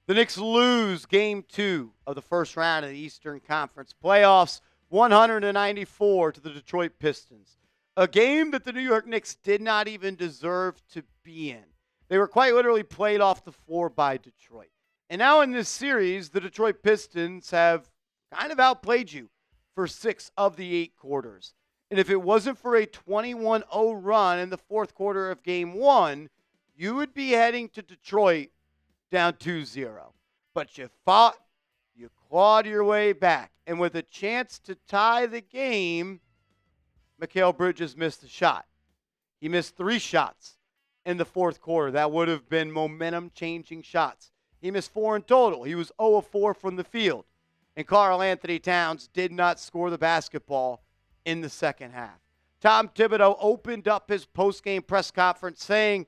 The Knicks lose Game 2 of the first round of the Eastern Conference playoffs, 194 to the Detroit Pistons. A game that the New York Knicks did not even deserve to be in. They were quite literally played off the floor by Detroit. And now in this series, the Detroit Pistons have kind of outplayed you for 6 of the 8 quarters. And if it wasn't for a 21-0 run in the fourth quarter of Game 1, you would be heading to Detroit down 2-0. But you fought, you clawed your way back. And with a chance to tie the game, Mikal Bridges missed a shot. He missed 3 shots in the fourth quarter. That would have been momentum-changing shots. He missed 4 in total. He was 0 of 4 from the field. And Karl Anthony Towns did not score the basketball in the second half. Tom Thibodeau opened up his post-game press conference saying,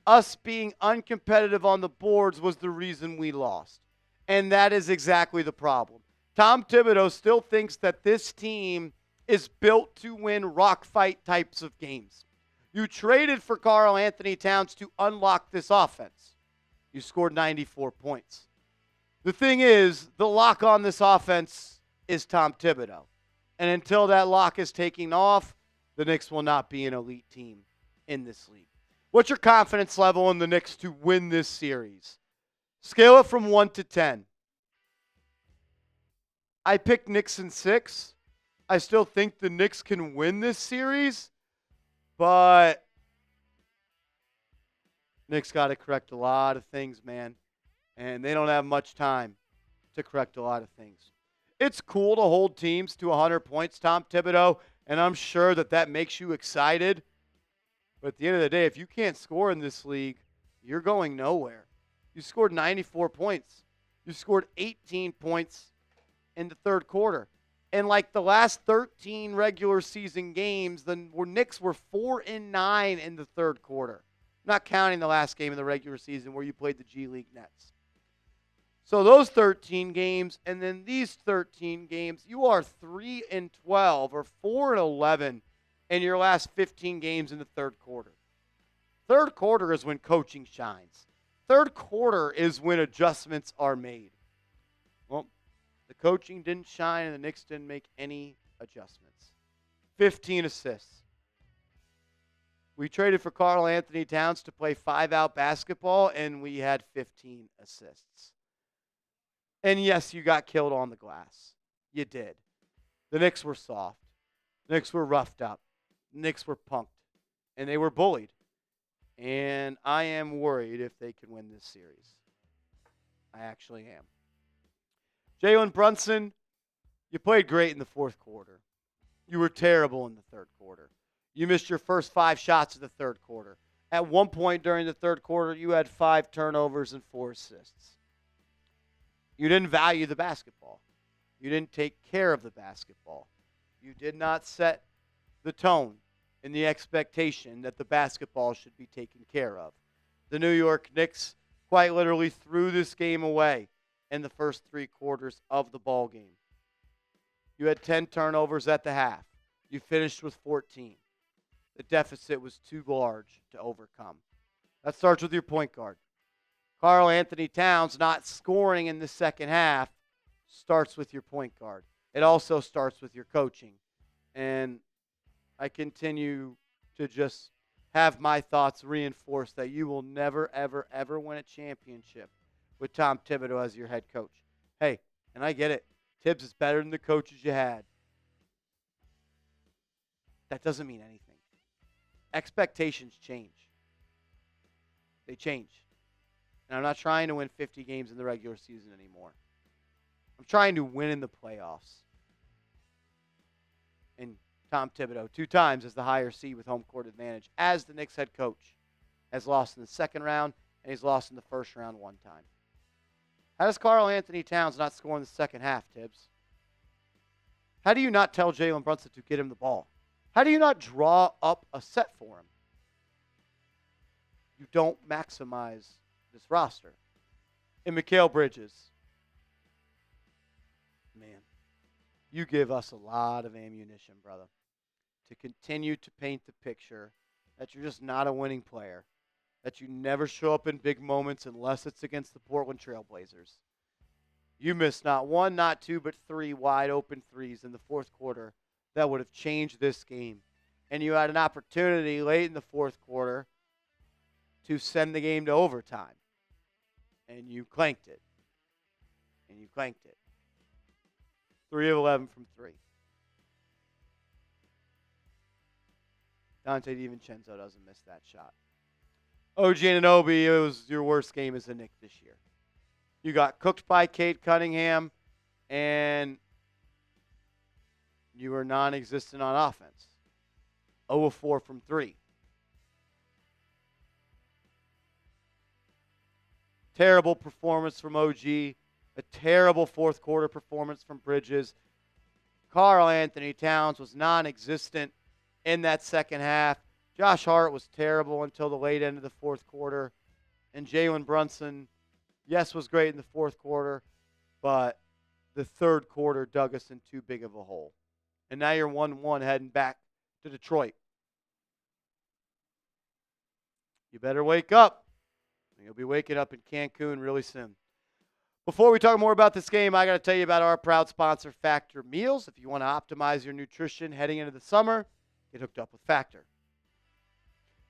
us being uncompetitive on the boards was the reason we lost. And that is exactly the problem. Tom Thibodeau still thinks that this team is built to win rock fight types of games. You traded for Karl Anthony Towns to unlock this offense. You scored 94 points. The thing is, the lock on this offense is Tom Thibodeau. And until that lock is taking off, the Knicks will not be an elite team in this league. What's your confidence level in the Knicks to win this series? Scale it from 1 to 10. I picked Knicks in 6. I still think the Knicks can win this series, but Knicks got to correct a lot of things, man. And they don't have much time to correct a lot of things. It's cool to hold teams to 100 points, Tom Thibodeau, and I'm sure that makes you excited. But at the end of the day, if you can't score in this league, you're going nowhere. You scored 94 points. You scored 18 points in the third quarter. And like the last 13 regular season games, the Knicks were 4-9 in the third quarter. Not counting the last game of the regular season where you played the G League Nets. So those 13 games and then these 13 games, you are 3-12 or 4-11 in your last 15 games in the third quarter. Third quarter is when coaching shines. Third quarter is when adjustments are made. Well, the coaching didn't shine and the Knicks didn't make any adjustments. 15 assists. We traded for Karl Anthony Towns to play 5-out basketball, and we had 15 assists. And yes, you got killed on the glass. You did. The Knicks were soft. The Knicks were roughed up. The Knicks were punked. And they were bullied. And I am worried if they can win this series. I actually am. Jalen Brunson, you played great in the fourth quarter. You were terrible in the third quarter. You missed your first 5 shots of the third quarter. At one point during the third quarter, you had 5 turnovers and 4 assists. You didn't value the basketball. You didn't take care of the basketball. You did not set the tone and the expectation that the basketball should be taken care of. The New York Knicks quite literally threw this game away in the first 3 quarters of the ball game. You had 10 turnovers at the half. You finished with 14. The deficit was too large to overcome. That starts with your point guard. Karl Anthony Towns not scoring in the second half starts with your point guard. It also starts with your coaching. And I continue to just have my thoughts reinforced that you will never, ever, ever win a championship with Tom Thibodeau as your head coach. Hey, and I get it. Tibbs is better than the coaches you had. That doesn't mean anything. Expectations change. They change. And I'm not trying to win 50 games in the regular season anymore. I'm trying to win in the playoffs. And Tom Thibodeau, 2 times as the higher seed with home court advantage, as the Knicks head coach, has lost in the second round, and he's lost in the first round 1 time. How does Karl Anthony Towns not score in the second half, Tibbs? How do you not tell Jalen Brunson to get him the ball? How do you not draw up a set for him? You don't maximize this roster. And Mikal Bridges, man, you give us a lot of ammunition, brother, to continue to paint the picture that you're just not a winning player. that you never show up in big moments unless it's against the Portland Trailblazers. You missed not one, not two, but three wide open threes in the fourth quarter that would have changed this game. And you had an opportunity late in the fourth quarter to send the game to overtime. And you clanked it. 3 of 11 from 3. Dante DiVincenzo doesn't miss that shot. OG Anunoby, it was your worst game as a Knick this year. You got cooked by Cade Cunningham, and you were non-existent on offense. 0 of 4 from 3. Terrible performance from OG. A terrible fourth quarter performance from Bridges. Karl Anthony Towns was non-existent in that second half. Josh Hart was terrible until the late end of the fourth quarter. And Jalen Brunson, yes, was great in the fourth quarter, but the third quarter dug us in too big of a hole. And now you're 1-1 heading back to Detroit. You better wake up. You'll be waking up in Cancun really soon. Before we talk more about this game, I got to tell you about our proud sponsor, Factor Meals. If you want to optimize your nutrition heading into the summer, get hooked up with Factor.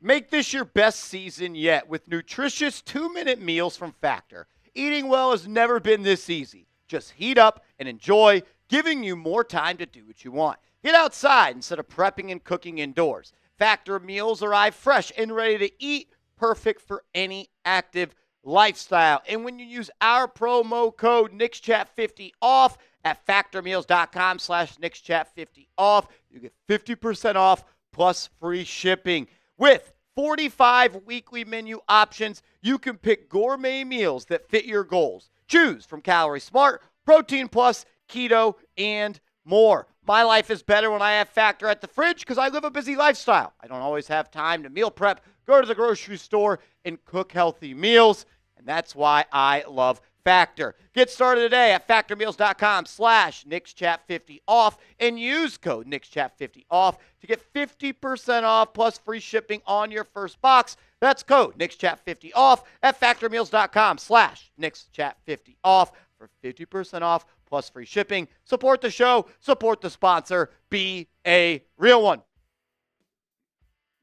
Make this your best season yet with nutritious 2-minute meals from Factor. Eating well has never been this easy. Just heat up and enjoy, giving you more time to do what you want. Get outside instead of prepping and cooking indoors. Factor meals arrive fresh and ready to eat, perfect for any active lifestyle. And when you use our promo code KnicksChat50OFF at factormeals.com/KnicksChat50OFF, you get 50% off plus free shipping. With 45 weekly menu options, you can pick gourmet meals that fit your goals. Choose from Calorie Smart, Protein Plus, Keto, and more. My life is better when I have Factor at the fridge because I live a busy lifestyle. I don't always have time to meal prep, go to the grocery store, and cook healthy meals, and that's why I love Factor. Get started today at factormeals.com/KnicksChat50OFF and use code KnicksChat50OFF to get 50% off plus free shipping on your first box. That's code KnicksChat50OFF at factormeals.com/KnicksChat50OFF for 50% off plus free shipping. Support the show, support the sponsor, be a real one.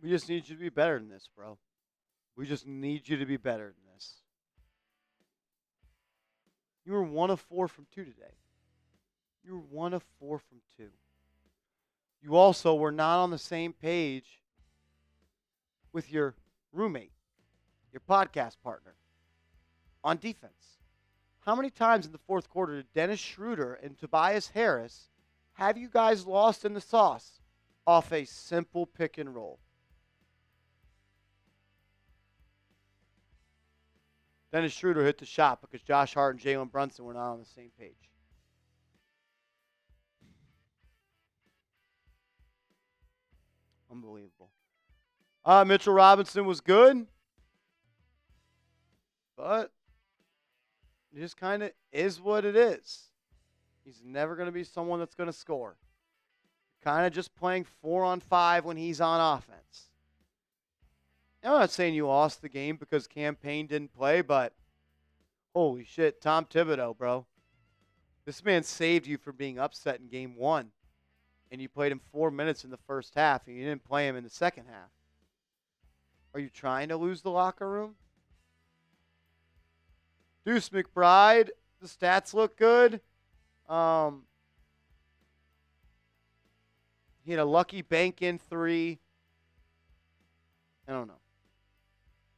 We just need you to be better than this, bro. We just need you to be better than this. You were 1 of 4 from 2 today. You were 1 of 4 from 2. You also were not on the same page with your roommate, your podcast partner, on defense. How many times in the fourth quarter did Dennis Schroeder and Tobias Harris have you guys lost in the sauce off a simple pick and roll? Dennis Schroeder hit the shot because Josh Hart and Jalen Brunson were not on the same page. Unbelievable. Mitchell Robinson was good, but it just kind of is what it is. He's never going to be someone that's going to score. Kind of just playing 4-on-5 when he's on offense. I'm not saying you lost the game because Cam Payne didn't play, but holy shit, Tom Thibodeau, bro. This man saved you from being upset in game 1. And you played him 4 minutes in the first half, and you didn't play him in the second half. Are you trying to lose the locker room? Deuce McBride, the stats look good. He had a lucky bank-in 3. I don't know.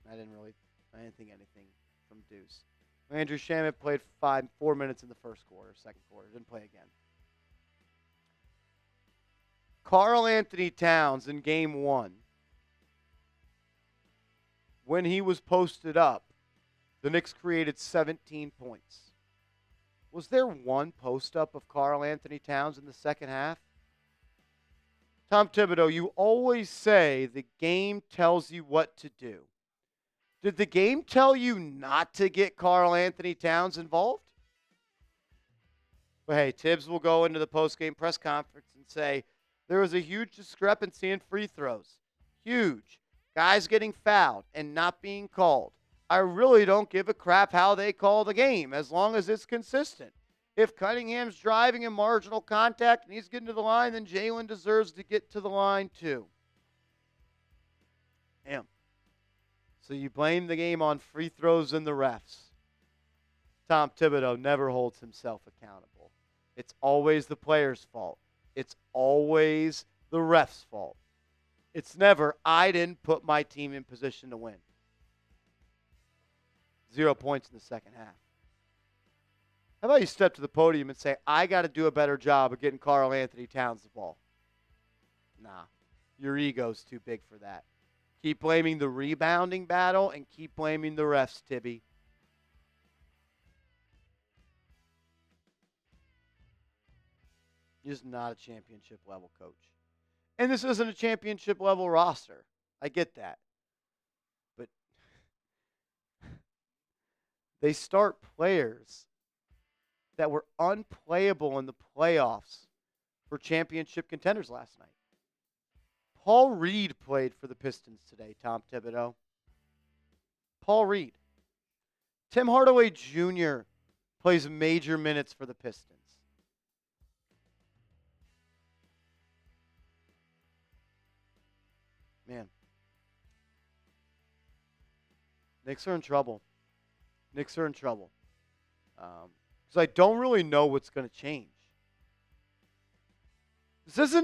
I didn't think anything from Deuce. Andrew Shamet played 4 minutes in the second quarter. Didn't play again. Karl Anthony Towns in game 1, when he was posted up, the Knicks created 17 points. Was there one post-up of Karl Anthony Towns in the second half? Tom Thibodeau, you always say the game tells you what to do. Did the game tell you not to get Karl Anthony Towns involved? But hey, Tibbs will go into the post-game press conference and say there was a huge discrepancy in free throws. Huge. guys getting fouled and not being called. I really don't give a crap how they call the game as long as it's consistent. If Cunningham's driving in marginal contact and he's getting to the line, then Jalen deserves to get to the line too. Damn. So you blame the game on free throws and the refs. Tom Thibodeau never holds himself accountable. It's always the player's fault. It's always the ref's fault. It's never, I didn't put my team in position to win. 0 points in the second half. How about you step to the podium and say, I got to do a better job of getting Karl Anthony Towns the ball? Nah, your ego's too big for that. Keep blaming the rebounding battle and keep blaming the refs, Tibby. You're just not a championship level coach. And this isn't a championship level roster. I get that. But they start players that were unplayable in the playoffs for championship contenders last night. Paul Reed played for the Pistons today, Tom Thibodeau. Paul Reed. Tim Hardaway Jr. plays major minutes for the Pistons. Man. Knicks are in trouble. Knicks are in trouble. Because I don't really know what's going to change. This isn't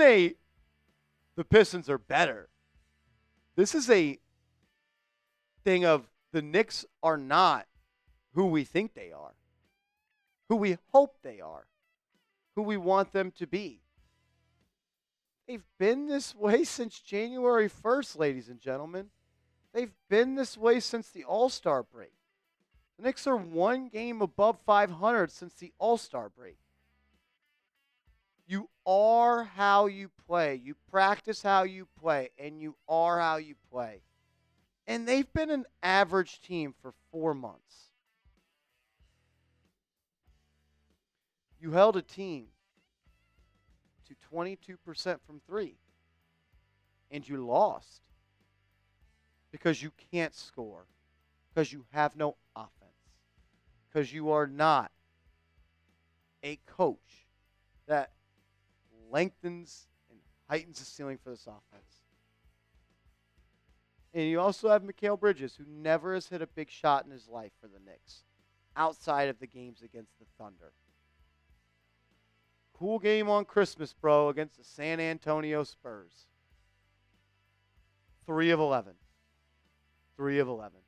the Pistons are better. This is a thing of the Knicks are not who we think they are, who we hope they are, who we want them to be. They've been this way since January 1st, ladies and gentlemen. They've been this way since the All-Star break. The Knicks are one game above 500 since the All-Star break. You are how you play. You practice how you play, and you are how you play. And they've been an average team for 4 months. You held a team to 22% from three, and you lost because you can't score, because you have no offense, because you are not a coach that lengthens and heightens the ceiling for this offense. And you also have Mikal Bridges, who never has hit a big shot in his life for the Knicks, outside of the games against the Thunder. Cool game on Christmas, bro, against the San Antonio Spurs. 3 of 11. 3 of 11.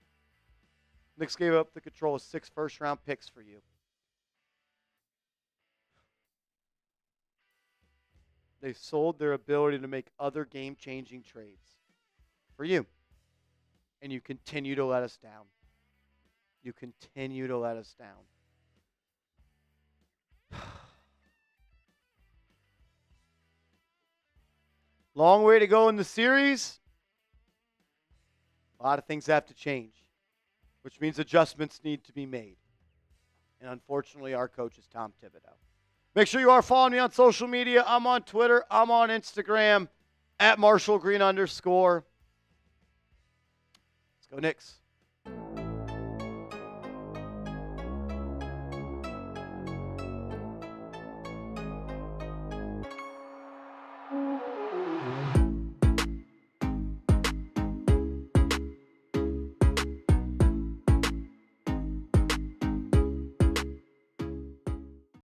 Knicks gave up the control of 6 first-round picks for you. They sold their ability to make other game-changing trades for you. And you continue to let us down. You continue to let us down. Long way to go in the series. A lot of things have to change, which means adjustments need to be made. And unfortunately, our coach is Tom Thibodeau. Make sure you are following me on social media. I'm on Twitter. I'm on Instagram, @MarshallGreen_. Let's go Knicks.